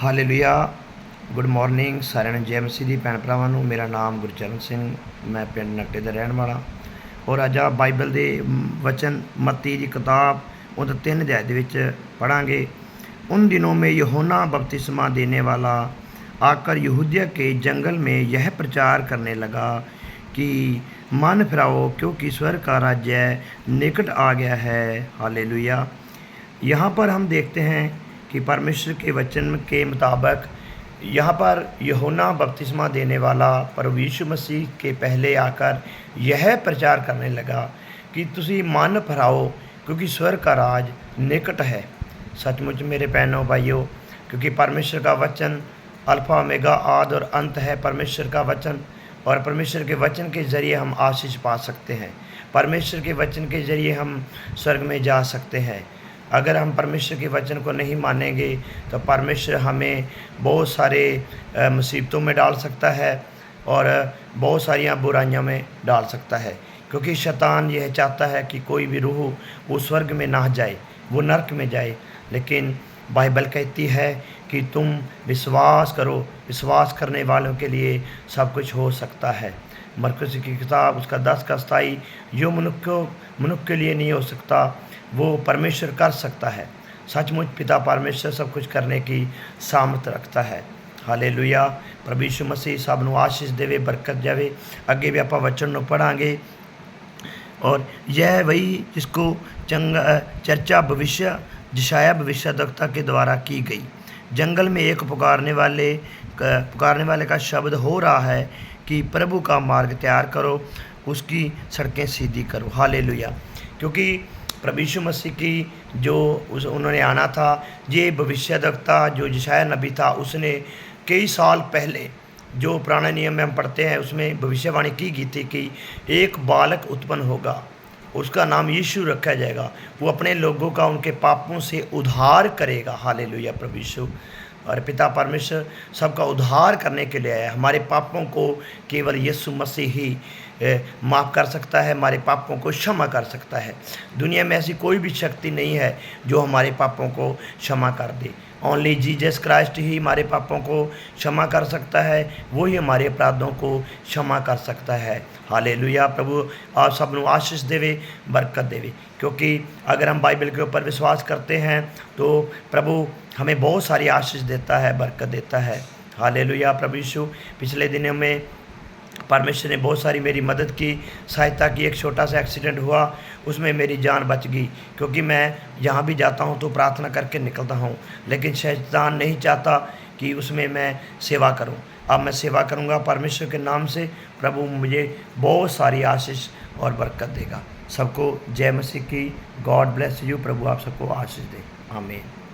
Hallelujah. Good morning ਸਾਰਿਆਂ ਨੂੰ। ਜੈ ਮਸੀਹ ਦੀ ਭੈਣ ਭਰਾਵਾਂ ਨੂੰ। ਮੇਰਾ ਨਾਮ ਗੁਰਚਰਨ ਸਿੰਘ, ਮੈਂ ਪਿੰਡ ਨੱਟੇ ਦਾ ਰਹਿਣ ਵਾਲਾ। ਔਰ ਅੱਜ ਆ ਬਾਈਬਲ ਦੇ वचन मत्ती की किताब ਉਹਦੇ 3 अध्याय ਦੇ ਵਿੱਚ पढ़ांगे। उन दिनों में यूहन्ना बपतिस्मा देने वाला आकर यहूदिया के जंगल में यह प्रचार करने लगा कि मन फिराओ, क्योंकि स्वर्ग का राज्य निकट आ गया है। हालेलुया। यहाँ पर हम देखते हैं कि परमेश्वर के वचन के मुताबिक यहाँ पर यूहन्ना बपतिस्मा देने वाला प्रभु यीशु मसीह के पहले आकर यह प्रचार करने लगा कि तुसी मन फिराओ, क्योंकि स्वर्ग का राज निकट है। सचमुच मेरे बहनों भाइयों, क्योंकि परमेश्वर का वचन अल्फ़ा ओमेगा, आद और अंत है परमेश्वर का वचन। और परमेश्वर के वचन के ज़रिए हम आशीष पा सकते हैं। परमेश्वर के वचन के ज़रिए हम स्वर्ग में जा सकते हैं। अगर हम परमेश्वर के वचन को नहीं मानेंगे तो परमेश्वर हमें बहुत सारे मुसीबतों में डाल सकता है और बहुत सारी बुराइयों में डाल सकता है, क्योंकि शैतान यह चाहता है कि कोई भी रूह वो स्वर्ग में ना जाए, वो नरक में जाए। लेकिन बाइबल कहती है कि तुम विश्वास करो, विश्वास करने वालों के लिए सब कुछ हो सकता है। मरकुस की किताब उसका 10 का 27, जो मनुष्य के लिए नहीं हो सकता वो परमेश्वर कर सकता है। सचमुच पिता परमेश्वर सब कुछ करने की सामर्थ रखता है। हालेलुया। प्रभु यीशु मसीह सब नूं आशीष देवे, बरकत जावे। अगे भी आपां वचन नूं पढ़ांगे और यह वही जिसको चर्चा भविष्य यशायाह भविष्यद्वक्ता के द्वारा की गई। जंगल में एक पुकारने वाले का शब्द हो रहा है कि प्रभु का मार्ग तैयार करो, उसकी सड़कें सीधी करो। हालेलुया। क्योंकि प्रभु यीशु मसीह की उन्होंने आना था, ये भविष्यद्वक्ता जो यशायाह नबी था, उसने कई साल पहले जो पुराने नियम में हम पढ़ते हैं उसमें भविष्यवाणी की गई थी कि एक बालक उत्पन्न होगा, उसका नाम यीशु रखा जाएगा, वो अपने लोगों का उनके पापों से उद्धार करेगा। हालेलुया। प्रभु यीशु और पिता परमेश्वर सबका उद्धार करने के लिए आया। हमारे पापों को केवल यीशु मसीह ही माफ़ कर सकता है, हमारे पापों को क्षमा कर सकता है। दुनिया में ऐसी कोई भी शक्ति नहीं है जो हमारे पापों को क्षमा कर दे। ओनली जीसस क्राइस्ट ही हमारे पापों को क्षमा कर सकता है, वही हमारे अपराधों को क्षमा कर सकता है। हालेलुया। प्रभु आप सब नूं आशीष देवे, बरकत देवे। क्योंकि अगर हम बाइबल के ऊपर विश्वास करते हैं तो प्रभु हमें बहुत सारी आशीष देता है, बरकत देता है। हालेलुया। प्रभु यीशु पिछले दिनों में परमेश्वर ने बहुत सारी मेरी मदद की, सहायता की। एक छोटा सा एक्सीडेंट हुआ, उसमें मेरी जान बच गई, क्योंकि मैं जहाँ भी जाता हूँ तो प्रार्थना करके निकलता हूँ। लेकिन शैतान नहीं चाहता कि उसमें मैं सेवा करूँ। अब मैं सेवा करूँगा परमेश्वर के नाम से। प्रभु मुझे बहुत सारी आशीष और बरकत देगा। सबको जय मसीह की। God bless you. प्रभु आप सबको आशीष दे। आमीन।